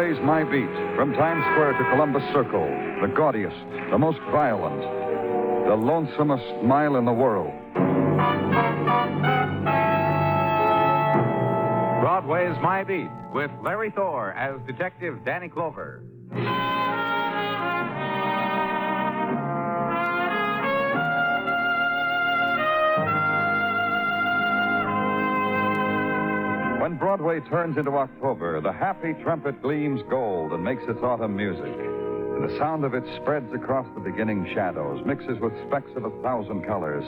Broadway's My Beat, from Times Square to Columbus Circle, the gaudiest, the most violent, the lonesomest mile in the world. Broadway's My Beat, with Larry Thor as Detective Danny Clover. When Broadway turns into October, the happy trumpet gleams gold and makes its autumn music. And the sound of it spreads across the beginning shadows, mixes with specks of 1,000 colors,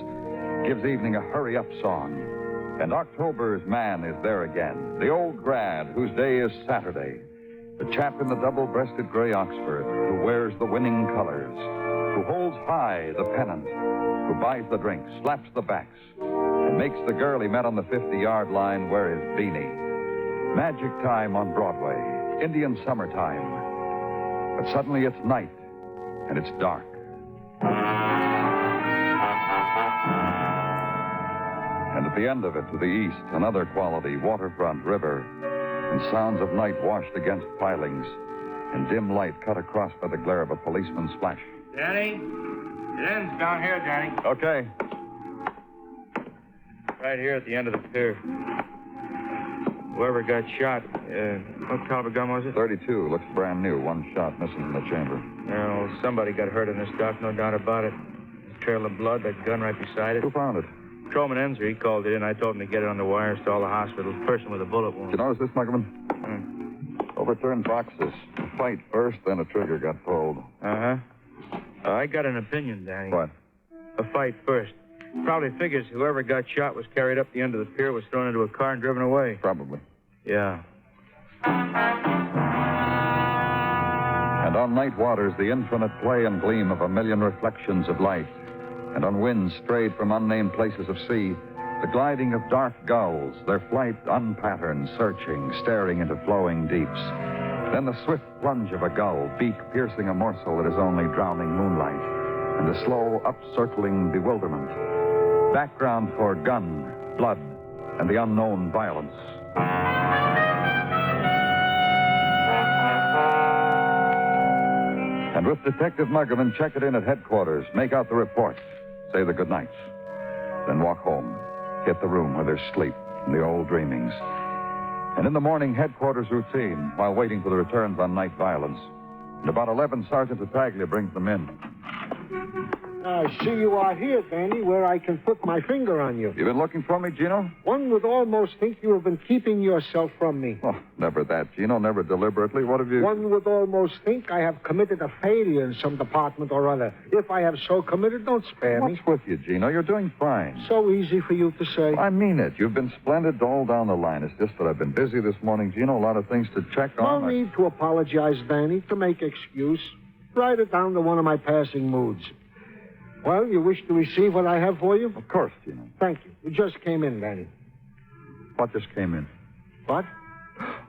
gives evening a hurry-up song. And October's man is there again, the old grad whose day is Saturday, the chap in the double-breasted gray Oxford who wears the winning colors, who holds high the pennant, who buys the drinks, slaps the backs, and makes the girl he met on the 50-yard line wear his beanie. Magic time on Broadway, Indian summertime. But suddenly it's night, and it's dark. And at the end of it, to the east, another quality, waterfront, river, and sounds of night washed against pilings, and dim light cut across by the glare of a policeman's flash. Danny? It ends down here, Danny. Okay. Right here at the end of the pier. Whoever got shot, what caliber gun was it? 32, looks brand new. One shot missing from the chamber. Well, somebody got hurt in this dock, no doubt about it. Trail of blood, that gun right beside it. Who found it? Patrolman Enzer, he called it in. I told him to get it on the wires to all the hospitals. Person with a bullet wound. Did you notice this, Muggavan? Overturned boxes. A fight first, then a trigger got pulled. Uh-huh. I got an opinion, Danny. What? A fight first. Probably figures whoever got shot was carried up the end of the pier, was thrown into a car and driven away. Probably. Yeah. And on night waters, the infinite play and gleam of a million reflections of light. And on winds strayed from unnamed places of sea, the gliding of dark gulls, their flight unpatterned, searching, staring into flowing deeps. Then the swift plunge of a gull, beak piercing a morsel that is only drowning moonlight, and the slow up-circling bewilderment. Background for gun, blood, and the unknown violence. And with Detective Muggavan, check it in at headquarters, make out the report, say the goodnights, then walk home, hit the room where there's sleep and the old dreamings. And in the morning, headquarters routine, while waiting for the returns on night violence. And about 11, Sergeant Tartaglia brings them in. I see you are here, Danny, where I can put my finger on you. You been looking for me, Gino? One would almost think you have been keeping yourself from me. Oh, never that, Gino, never deliberately. What have you... One would almost think I have committed a failure in some department or other. If I have so committed, don't spare me. What's with you, Gino? You're doing fine. So easy for you to say. I mean it. You've been splendid all down the line. It's just that I've been busy this morning, Gino. A lot of things to check on. No need to apologize, Danny, to make excuse. Write it down to one of my passing moods. Well, you wish to receive what I have for you? Of course, Gino. Thank you. It just came in, Danny. What just came in? What?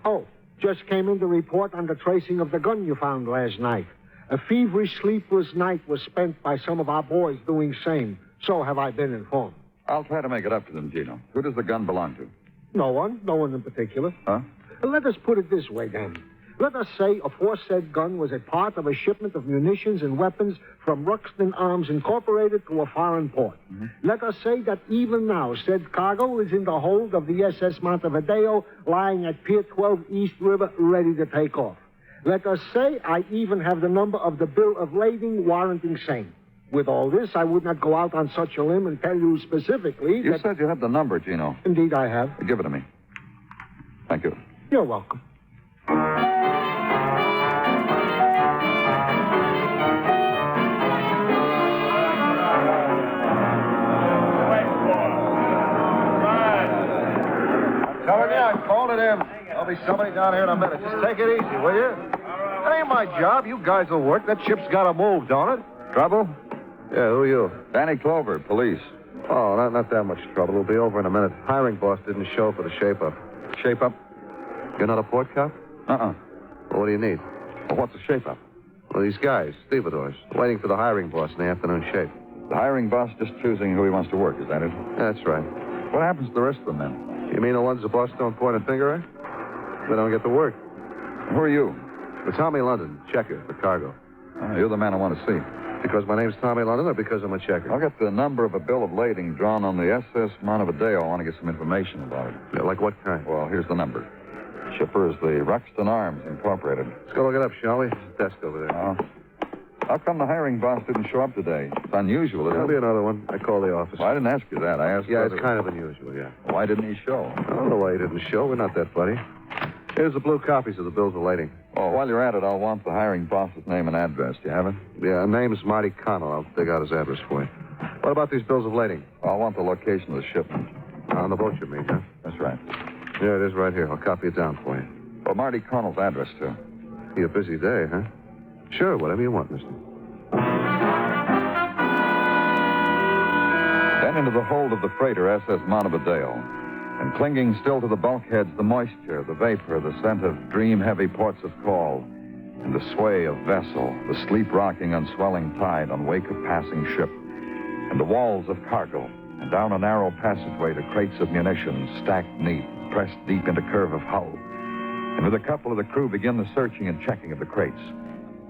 Oh, just came in to report on the tracing of the gun you found last night. A feverish, sleepless night was spent by some of our boys doing same. So have I been informed. I'll try to make it up to them, Gino. Who does the gun belong to? No one in particular. Huh? Let us put it this way, Danny. Let us say aforesaid gun was a part of a shipment of munitions and weapons from Ruxton Arms Incorporated to a foreign port. Mm-hmm. Let us say that even now said cargo is in the hold of the SS Montevideo, lying at Pier 12 East River, ready to take off. Let us say I even have the number of the bill of lading warranting same. With all this, I would not go out on such a limb and tell you specifically You said you had the number, Gino. Indeed, I have. Give it to me. Thank you. You're welcome. I called it in. There'll be somebody down here in a minute. Just take it easy, will you? That ain't my job. You guys will work. That ship's got to move, don't it? Trouble? Yeah, who are you? Danny Clover, police. Oh, not that much trouble. We'll be over in a minute. Hiring boss didn't show for the shape-up. Shape-up? You're not a port cop? Uh-uh. Well, what do you need? Well, what's a shape-up? Well, these guys, stevedores, waiting for the hiring boss in the afternoon shape. The hiring boss just choosing who he wants to work, is that it? That's right. What happens to the rest of them, then? You mean the ones the boss don't point a finger at? They don't get to work. Who are you? For Tommy London, checker for cargo. You're the man I want to see. Because my name's Tommy London or because I'm a checker? I'll get the number of a bill of lading drawn on the SS Montevideo. I want to get some information about it. Yeah, like what kind? Well, here's the number. Shipper is the Ruxton Arms Incorporated. Let's go look it up, shall we? Desk over there. How come the hiring boss didn't show up today? It's unusual, isn't There'll it? be another one. I called the office. Well, I didn't ask you that. I asked Yeah, whether... it's kind of unusual, yeah. Why didn't he show? I don't know why he didn't show. We're not that buddy. Here's the blue copies of the bills of lading. Oh, while you're at it, I'll want the hiring boss's name and address. Do you have it? Yeah, name's Marty Connell. I'll dig out his address for you. What about these bills of lading? I'll want the location of the shipment. On the boat, you mean, huh? That's right. Yeah, it is right here. I'll copy it down for you. Well, Marty Connell's address, too. Be a busy day, huh? Sure, whatever you want, mister. Then into the hold of the freighter SS Montevideo. And clinging still to the bulkheads, the moisture, the vapor, the scent of dream-heavy ports of call, and the sway of vessel, the sleep-rocking and swelling tide on wake of passing ship, and the walls of cargo, and down a narrow passageway to crates of munitions, stacked neat, pressed deep into curve of hull. And with a couple of the crew begin the searching and checking of the crates.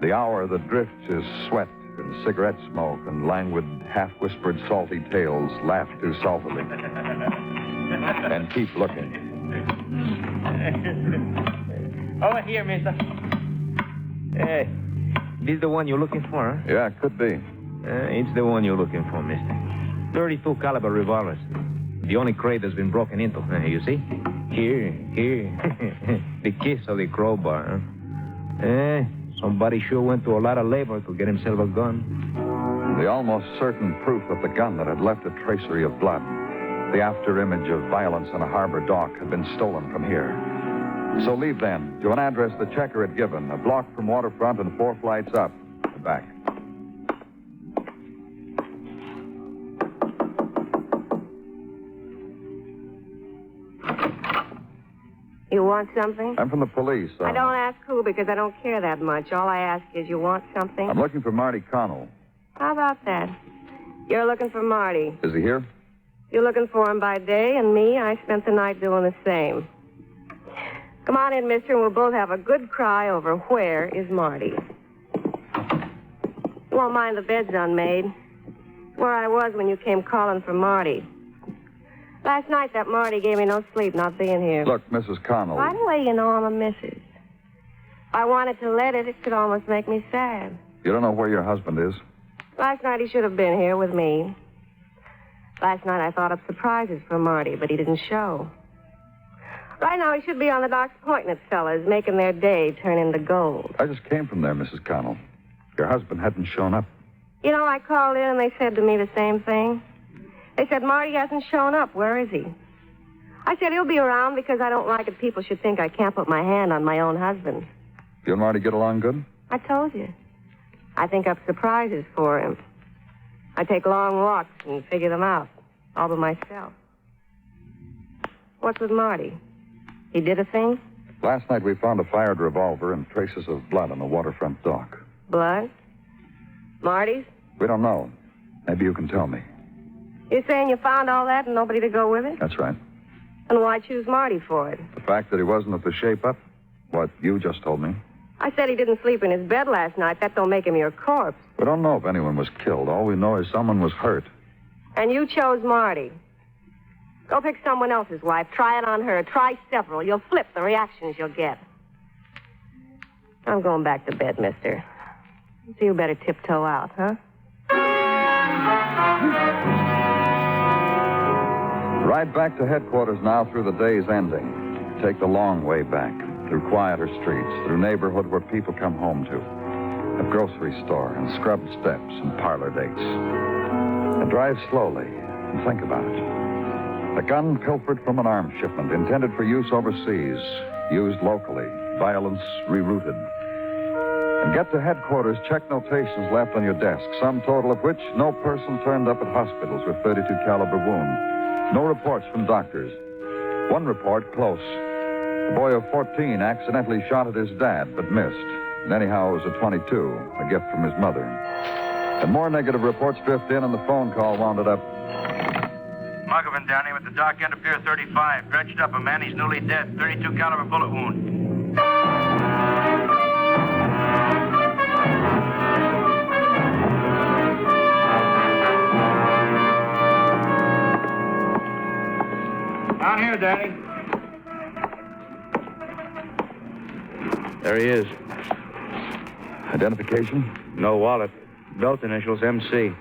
The hour that drifts is sweat and cigarette smoke and languid, half-whispered salty tales laugh too saltily. And keep looking. Over here, mister. Hey, this the one you're looking for, huh? Yeah, it could be. It's the one you're looking for, mister. 32 caliber revolvers. The only crate that's been broken into, you see? Here. The kiss of the crowbar, huh? Somebody sure went to a lot of labor to get himself a gun. The almost certain proof of the gun that had left a tracery of blood. The after-image of violence on a harbor dock had been stolen from here. So leave then, to an address the checker had given, a block from waterfront and 4 flights up, and back. You want something? I'm from the police. I don't ask who because I don't care that much. All I ask is you want something? I'm looking for Marty Connell. How about that? You're looking for Marty. Is he here? You're looking for him by day, and me, I spent the night doing the same. Come on in, mister, and we'll both have a good cry over where is Marty. You won't mind the bed's unmade. Where I was when you came calling for Marty. Last night, that Marty gave me no sleep not being here. Look, Mrs. Connell. By the way, you know I'm a missus. If I wanted to let it, it could almost make me sad. You don't know where your husband is? Last night, he should have been here with me. Last night, I thought up surprises for Marty, but he didn't show. Right now, he should be on the docks pointing at fellas, making their day turn into gold. I just came from there, Mrs. Connell. Your husband hadn't shown up. You know, I called in and they said to me the same thing. They said, Marty hasn't shown up. Where is he? I said, he'll be around because I don't like it people should think I can't put my hand on my own husband. You and Marty get along good? I told you. I think up surprises for him. I take long walks and figure them out, all by myself. What's with Marty? He did a thing? Last night we found a fired revolver and traces of blood on the waterfront dock. Blood? Marty's? We don't know. Maybe you can tell me. You're saying you found all that and nobody to go with it? That's right. And why choose Marty for it? The fact that he wasn't at the shape-up? What you just told me. I said he didn't sleep in his bed last night. That don't make him your corpse. We don't know if anyone was killed. All we know is someone was hurt. And you chose Marty. Go pick someone else's wife. Try it on her. Try several. You'll flip the reactions you'll get. I'm going back to bed, mister. So you better tiptoe out, huh? Ride back to headquarters now through the day's ending. Take the long way back, through quieter streets, through neighborhood where people come home to. A grocery store and scrubbed steps and parlor dates. And drive slowly and think about it. A gun pilfered from an arms shipment, intended for use overseas, used locally, violence rerouted. And get to headquarters, check notations left on your desk, sum total of which no person turned up at hospitals with 32 caliber wound. No reports from doctors. One report close. A boy of 14 accidentally shot at his dad, but missed. And anyhow, it was a 22, a gift from his mother. And more negative reports drift in, and the phone call wound it up. Muggavan down here at the dock end of Pier 35. Dredged up a man. He's newly dead. 32 caliber bullet wound. Danny. There he is. Identification? No wallet. Belt initials MC.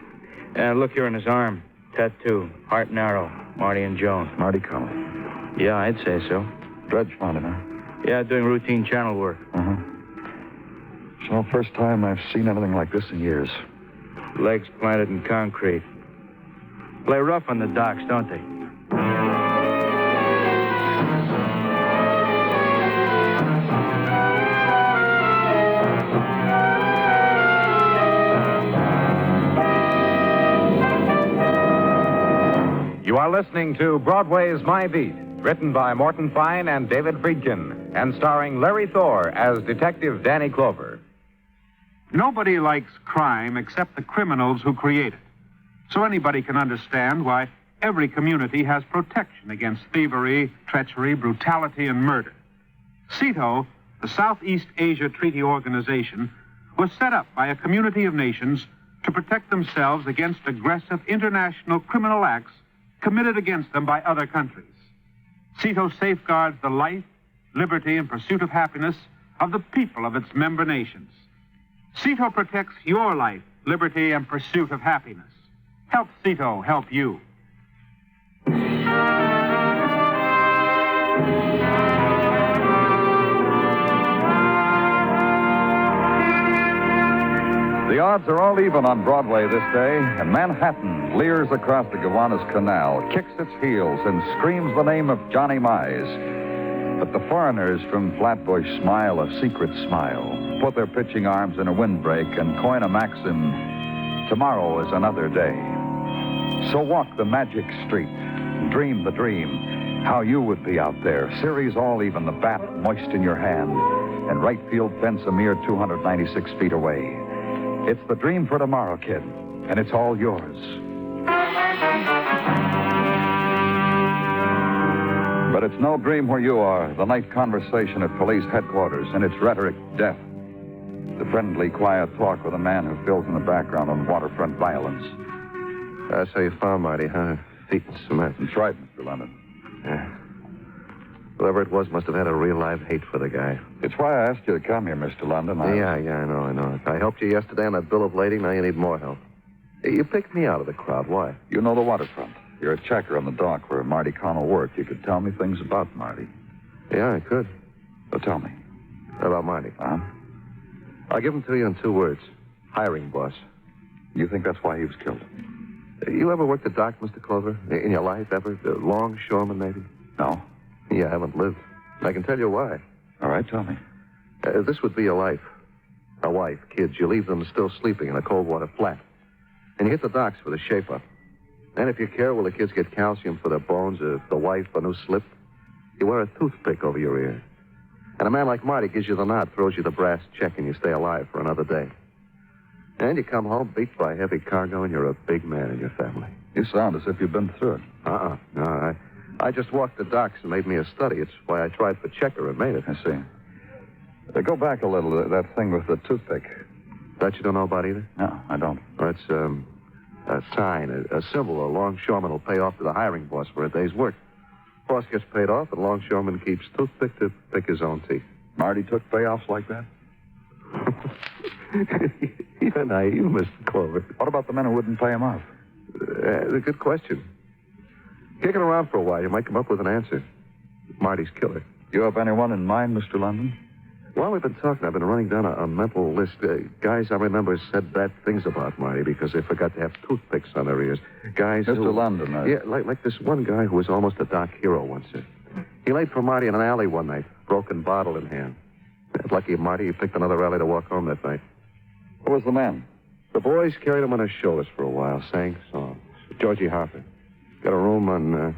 And look here in his arm. Tattoo. Heart and arrow. Marty and Joan. Marty Connell. Yeah, I'd say so. Dredge found him, huh? Yeah, doing routine channel work. Uh-huh. So, first time I've seen anything like this in years. Legs planted in concrete. Play rough on the docks, don't they? You are listening to Broadway Is My Beat, written by Morton Fine and David Friedkin, and starring Larry Thor as Detective Danny Clover. Nobody likes crime except the criminals who create it. So anybody can understand why every community has protection against thievery, treachery, brutality, and murder. CETO, the Southeast Asia Treaty Organization, was set up by a community of nations to protect themselves against aggressive international criminal acts committed against them by other countries. CETO safeguards the life, liberty, and pursuit of happiness of the people of its member nations. CETO protects your life, liberty, and pursuit of happiness. Help CETO help you. The odds are all even on Broadway this day, and Manhattan leers across the Gowanus Canal, kicks its heels, and screams the name of Johnny Mize. But the foreigners from Flatbush smile a secret smile, put their pitching arms in a windbreak, and coin a maxim, tomorrow is another day. So walk the magic street, dream the dream, how you would be out there, series all even, the bat moist in your hand, and right field fence a mere 296 feet away. It's the dream for tomorrow, kid, and it's all yours. But it's no dream where you are. The night conversation at police headquarters, and its rhetoric death. The friendly, quiet talk with a man who fills in the background on waterfront violence. That's how you found Marty, huh? Feet in cement. That's right, Mr. Leonard. Yeah. Whoever it was must have had a real live hate for the guy. It's why I asked you to come here, Mr. London. Yeah, I know. I helped you yesterday on that bill of lading. Now you need more help. You picked me out of the crowd. Why? You know the waterfront. You're a checker on the dock where Marty Connell worked. You could tell me things about Marty. Yeah, I could. So tell me. About Marty? Huh? I'll give them to you in 2 words. Hiring boss. You think that's why he was killed? You ever worked the dock, Mr. Clover? In your life, ever? Longshoreman, maybe? No. You haven't lived. I can tell you why. All right, tell me. This would be your life. A wife, kids. You leave them still sleeping in a cold water flat. And you hit the docks for the shape-up. And if you care, will the kids get calcium for their bones, or the wife a new slip? You wear a toothpick over your ear. And a man like Marty gives you the nod, throws you the brass check, and you stay alive for another day. And you come home beat by heavy cargo, and you're a big man in your family. You sound as if you've been through it. No, I just walked the docks and made me a study. It's why I tried for checker and made it. I see. Go back a little, that thing with the toothpick. That you don't know about either? No, I don't. Well, it's a sign, a symbol. A longshoreman will pay off to the hiring boss for a day's work. Boss gets paid off, and longshoreman keeps toothpick to pick his own teeth. Marty took payoffs like that? You're naive, Mr. Clover. What about the men who wouldn't pay him off? A good question. Kicking around for a while, you might come up with an answer. Marty's killer. You have anyone in mind, Mr. London? While we've been talking, I've been running down a mental list. Guys I remember said bad things about Marty because they forgot to have toothpicks on their ears. Guys Mr. who... London. Yeah, like this one guy who was almost a dock hero once. He laid for Marty in an alley one night, broken bottle in hand. Lucky Marty, he picked another alley to walk home that night. Who was the man? The boys carried him on their shoulders for a while, sang songs. Georgie Harper. Got a room on,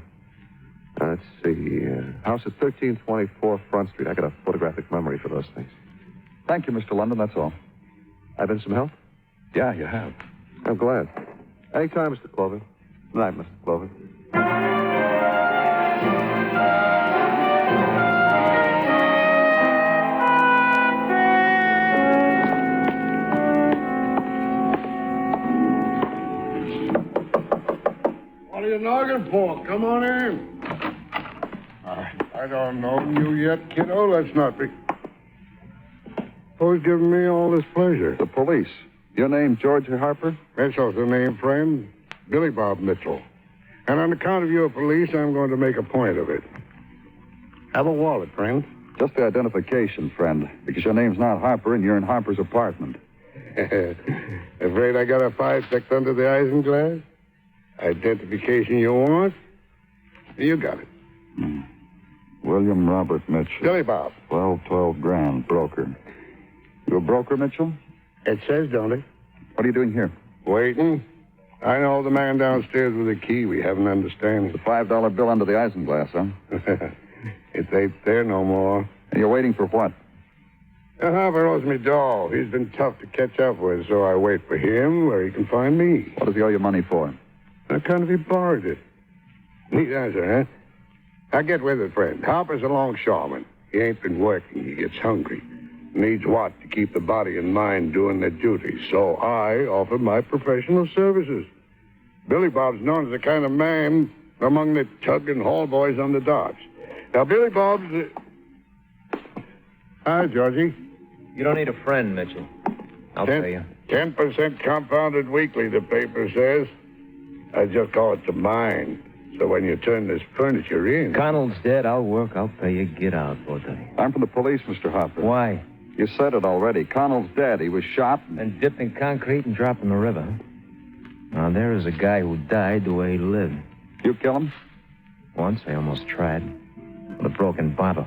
let's see, house at 1324 Front Street. I got a photographic memory for those things. Thank you, Mr. London, that's all. I've been some help? Yeah, you have. I'm glad. Anytime, Mr. Clover. Good night, Mr. Clover. What are you noggin for? Come on in. I don't know you yet, kiddo. Let's not be... Who's giving me all this pleasure? The police. Your name, George Harper? Mitchell's the name, friend. Billy Bob Mitchell. And on account of your police, I'm going to make a point of it. Have a wallet, friend. Just the identification, friend, because your name's not Harper and you're in Harper's apartment. Afraid I got a 5 tucked under the isinglass? Identification you want? You got it. William Robert Mitchell. Billy Bob. 12 grand, broker. You a broker, Mitchell? It says, don't it? What are you doing here? Waiting. I know the man downstairs with the key. We have an understanding. The $5 bill under the isinglass, huh? It ain't there no more. And you're waiting for what? Harper owes me dough. He's been tough to catch up with, so I wait for him where he can find me. What does he owe you money for? I kind of he borrowed it. Neat answer, huh? Now get with it, friend. Harper's a longshoreman. He ain't been working. He gets hungry. Needs what to keep the body and mind doing their duty. So I offer my professional services. Billy Bob's known as the kind of man among the tug and haul boys on the docks. Now, Billy Bob's... Hi, Georgie. You don't need a friend, Mitchell. I'll pay you. 10% compounded weekly, the paper says. I just call it to mine. So when you turn this furniture in... Connell's dead. I'll work. I'll pay you. Get out, both of you. I'm from the police, Mr. Harper. Why? You said it already. Connell's dead. He was shot and dipped in concrete and dropped in the river. Now, there is a guy who died the way he lived. You kill him? Once, I almost tried. With a broken bottle.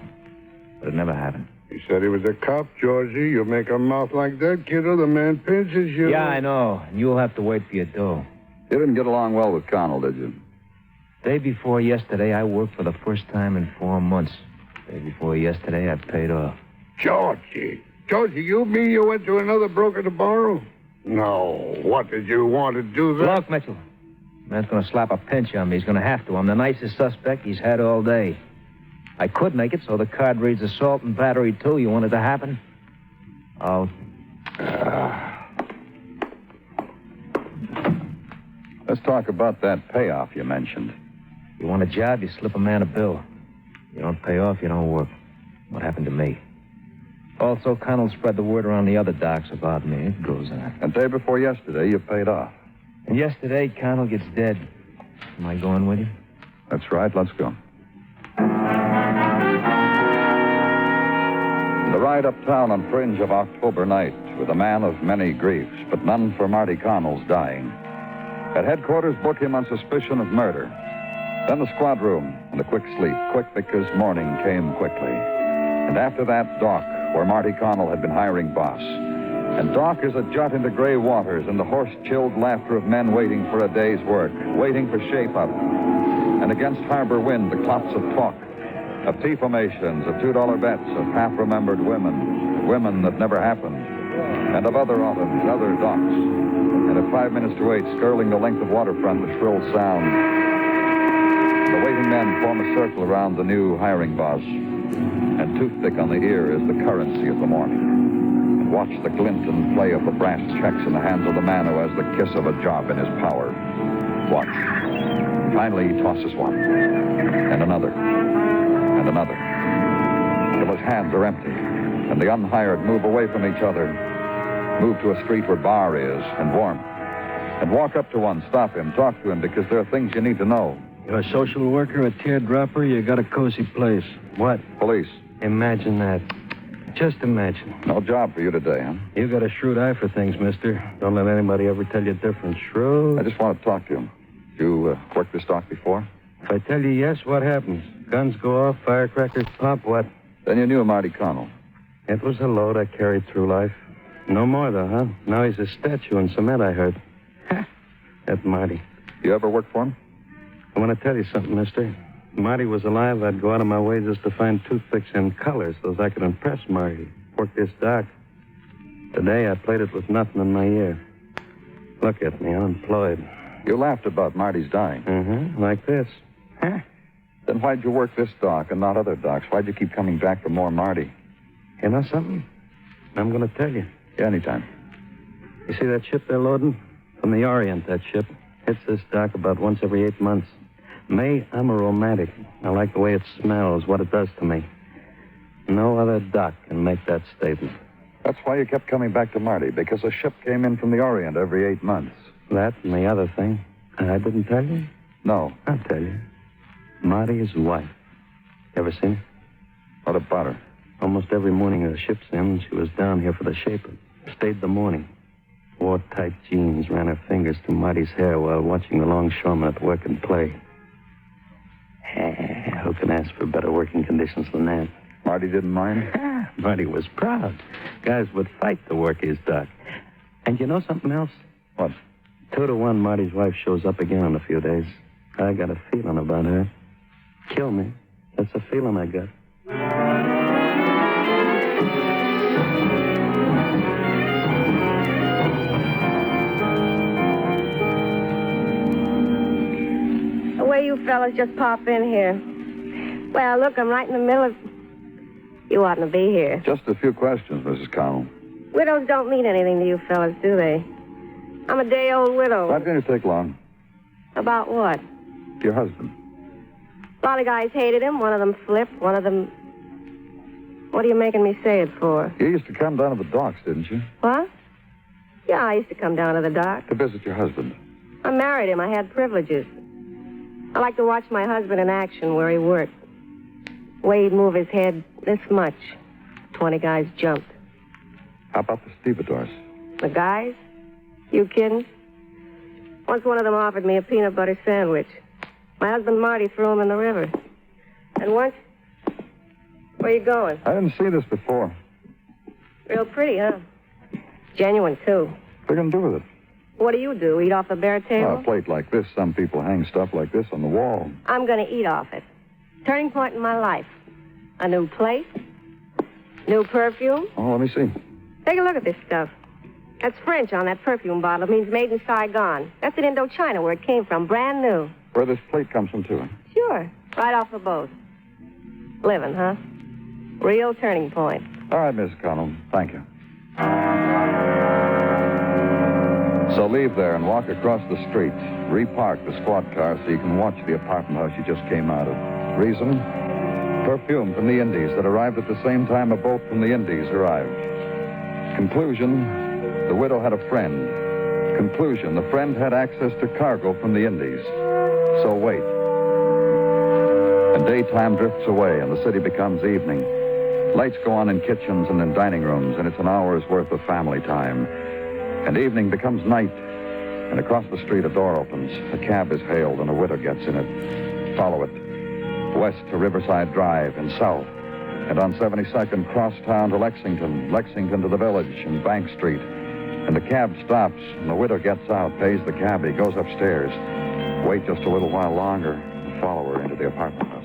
But it never happened. He said he was a cop, Georgie. You make a mouth like that, kiddo, the man pinches you. Yeah, I know. You'll have to wait for your dough. You didn't get along well with Connell, did you? Day before yesterday, I worked for the first time in 4 months. Day before yesterday, I paid off. Georgie, you mean you went to another broker to borrow? No. What did you want to do then? Look, Mitchell. Man's going to slap a pinch on me. He's going to have to. I'm the nicest suspect he's had all day. I could make it so the card reads assault and battery, too. You want it to happen? Let's talk about that payoff you mentioned. You want a job, you slip a man a bill. You don't pay off, you don't work. What happened to me? Also, Connell spread the word around the other docks about me. It goes on. And day before yesterday, you paid off. And yesterday, Connell gets dead. Am I going with you? That's right. Let's go. The ride uptown on fringe of October night with a man of many griefs, but none for Marty Connell's dying. At headquarters, book him on suspicion of murder. Then the squad room and a quick sleep. Quick because morning came quickly. And after that, dock, where Marty Connell had been hiring boss. And dock is a jut into gray waters and the horse-chilled laughter of men waiting for a day's work, waiting for shape-up. And against harbor wind, the clots of talk, of tea formations, of $2 bets, of half-remembered women that never happened, and of other autumns, other docks. And at 5 minutes to 8, skirling the length of waterfront, the shrill sound. The waiting men form a circle around the new hiring boss. And toothpick on the ear is the currency of the morning. And watch the glint and play of the brass checks in the hands of the man who has the kiss of a job in his power. Watch. And finally, he tosses one. And another. And another. Till his hands are empty. And the unhired move away from each other. Move to a street where bar is and warmth. And walk up to one, stop him, talk to him, because there are things you need to know. You're a social worker, a teardropper, you got a cozy place. What? Police. Imagine that. Just imagine. No job for you today, huh? You got a shrewd eye for things, mister. Don't let anybody ever tell you different. Shrewd. I just want to talk to him. You worked this dock before? If I tell you yes, what happens? Guns go off, firecrackers pop, what? Then you knew Marty Connell. It was a load I carried through life. No more, though, huh? Now he's a statue in cement, I heard. That Marty. You ever worked for him? I want to tell you something, mister. If Marty was alive, I'd go out of my way just to find toothpicks and colors so I could impress Marty. Work this dock. Today, I played it with nothing in my ear. Look at me, unemployed. You laughed about Marty's dying. Mm-hmm, like this. Huh? Then why'd you work this dock and not other docks? Why'd you keep coming back for more Marty? You know something? I'm going to tell you. Yeah, anytime. You see that ship they're loading? From the Orient, that ship. Hits this dock about once every 8 months. Me, I'm a romantic. I like the way it smells, what it does to me. No other doc can make that statement. That's why you kept coming back to Marty, because a ship came in from the Orient every 8 months. That and the other thing. I didn't tell you? No. I'll tell you. Marty's wife. Ever seen her? What about her? Almost every morning the ship's in, she was down here for the shaper. Stayed the morning. Wore tight jeans, ran her fingers through Marty's hair while watching the longshoremen at work and play. Who can ask for better working conditions than that? Marty didn't mind? Marty was proud. Guys would fight to work his dock. And you know something else? What? 2 to 1, Marty's wife shows up again in a few days. I got a feeling about her. Kill me. That's a feeling I got. The way you fellas just pop in here. Well, look, I'm right in the middle of... You oughtn't to be here. Just a few questions, Mrs. Connell. Widows don't mean anything to you fellas, do they? I'm a day-old widow. Not going to take long. About what? Your husband. A lot of guys hated him. One of them flipped. One of them... What are you making me say it for? You used to come down to the docks, didn't you? What? Yeah, I used to come down to the dock. To visit your husband. I married him. I had privileges. I like to watch my husband in action where he worked. The way he'd move his head this much. 20 guys jumped. How about the stevedores? The guys? You kidding? Once one of them offered me a peanut butter sandwich. My husband Marty threw him in the river. And once... Where you going? I didn't see this before. Real pretty, huh? Genuine, too. What are you going to do with it? What do you do? Eat off the bare table? A plate like this. Some people hang stuff like this on the wall. I'm going to eat off it. Turning point in my life. A new plate. New perfume. Oh, let me see. Take a look at this stuff. That's French on that perfume bottle. It means made in Saigon. That's in Indochina where it came from. Brand new. Where this plate comes from, too. Sure. Right off the boat. Living, huh? Real turning point. All right, Miss Connell. Thank you. So leave there and walk across the street. Repark the squad car so you can watch the apartment house you just came out of. Reason? Perfume from the Indies that arrived at the same time a boat from the Indies arrived. Conclusion, the widow had a friend. Conclusion, the friend had access to cargo from the Indies. So wait. And daytime drifts away and the city becomes evening. Lights go on in kitchens and in dining rooms, and it's an hour's worth of family time. And evening becomes night, and across the street a door opens. A cab is hailed, and a widow gets in it. Follow it. West to Riverside Drive, and south. And on 72nd, cross town to Lexington. Lexington to the Village and Bank Street. And the cab stops, and the widow gets out, pays the cabbie, goes upstairs. Wait just a little while longer, and follow her into the apartment house.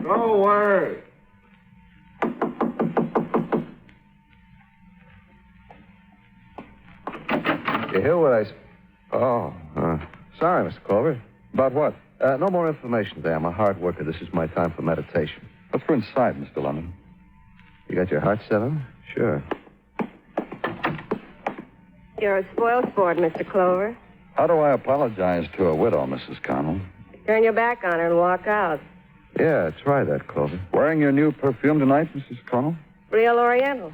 No word. You hear what I... Sorry, Mr. Clover. About what? No more information today. I'm a hard worker. This is my time for meditation. Let's go inside, Mr. London. You got your heart set on? Sure. You're a spoiled sport, Mr. Clover. How do I apologize to a widow, Mrs. Connell? Turn your back on her and walk out. Yeah, try that, Clover. Wearing your new perfume tonight, Mrs. Connell? Real Oriental.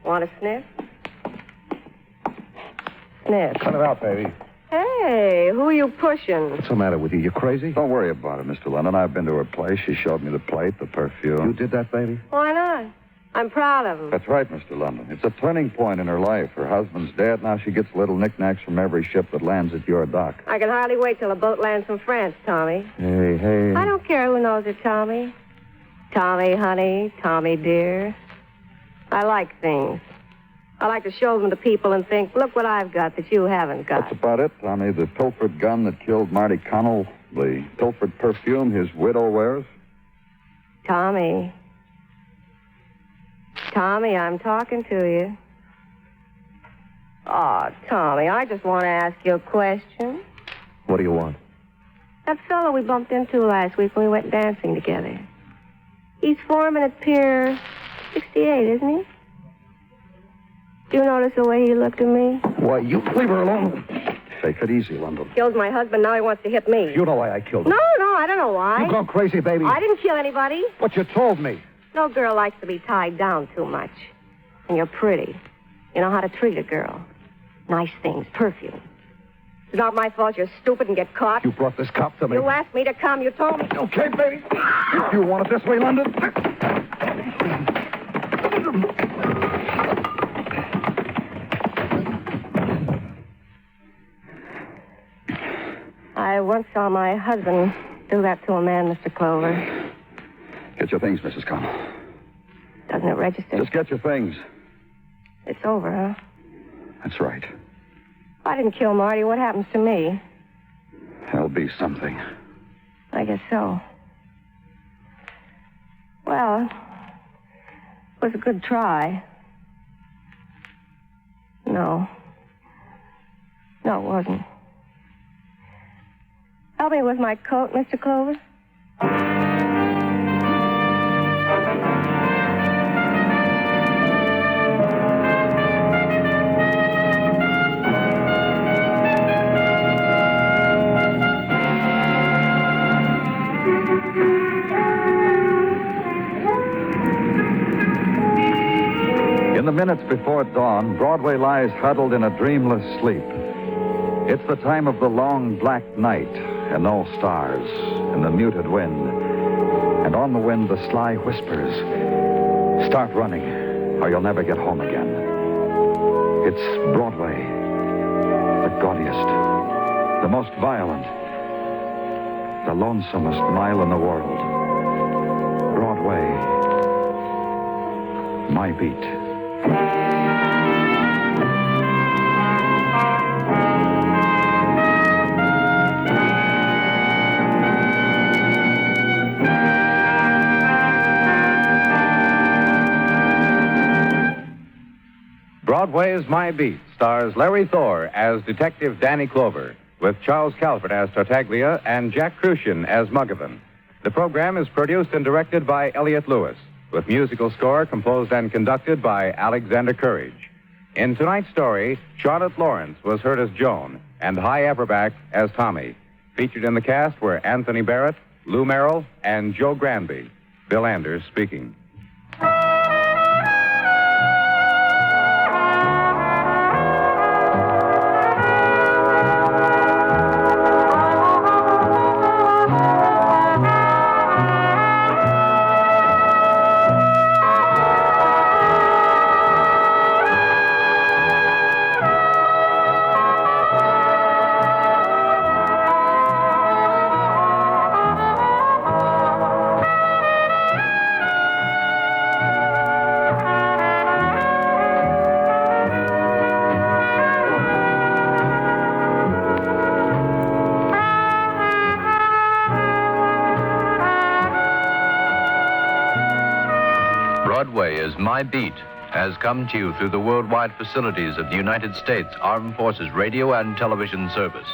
Want a sniff? Sniff. Cut it out, baby. Hey, who are you pushing? What's the matter with you? You crazy? Don't worry about it, Mr. London. I've been to her place. She showed me the plate, the perfume. You did that, baby? Why not? I'm proud of him. That's right, Mr. London. It's a turning point in her life. Her husband's dead. Now she gets little knickknacks from every ship that lands at your dock. I can hardly wait till a boat lands from France, Tommy. Hey. I don't care who knows it, Tommy. Tommy, honey, Tommy, dear. I like things. I like to show them to people and think, look what I've got that you haven't got. That's about it, Tommy. The pilfered gun that killed Marty Connell, the pilfered perfume his widow wears. Tommy. Tommy, I'm talking to you. Oh, Tommy, I just want to ask you a question. What do you want? That fellow we bumped into last week when we went dancing together. He's foreman at Pier 68, isn't he? Do you notice the way he looked at me? Why, you leave her alone. Take it easy, London. Killed my husband, now he wants to hit me. You know why I killed him. No, I don't know why. You've gone crazy, baby. I didn't kill anybody. What you told me. No girl likes to be tied down too much. And you're pretty. You know how to treat a girl. Nice things, perfume. It's not my fault you're stupid and get caught. You brought this cop to me. You asked me to come. You told me. Okay, baby. If you want it this way, London. I once saw my husband do that to a man, Mr. Clover. Get your things, Mrs. Connell. Doesn't it register? Just get your things. It's over, huh? That's right. If I didn't kill Marty, what happens to me? There'll be something. I guess so. Well, it was a good try. No, it wasn't. Help me with my coat, Mr. Clover. In the minutes before dawn, Broadway lies huddled in a dreamless sleep. It's the time of the long black night and no stars and the muted wind. And on the wind, the sly whispers. Start running, or you'll never get home again. It's Broadway, the gaudiest, the most violent, the lonesomest mile in the world. Broadway, my beat. Broadway Is My Beat stars Larry Thor as Detective Danny Clover, with Charles Calvert as Tartaglia and Jack Kruschen as Muggavan. The program is produced and directed by Elliott Lewis, with musical score composed and conducted by Alexander Courage. In tonight's story, Charlotte Lawrence was heard as Joan and Hy Averback as Tommy. Featured in the cast were Anthony Barrett, Lou Merrill, and Joe Granby. Bill Anders speaking. Broadway Is My Beat has come to you through the worldwide facilities of the United States Armed Forces Radio and Television Service.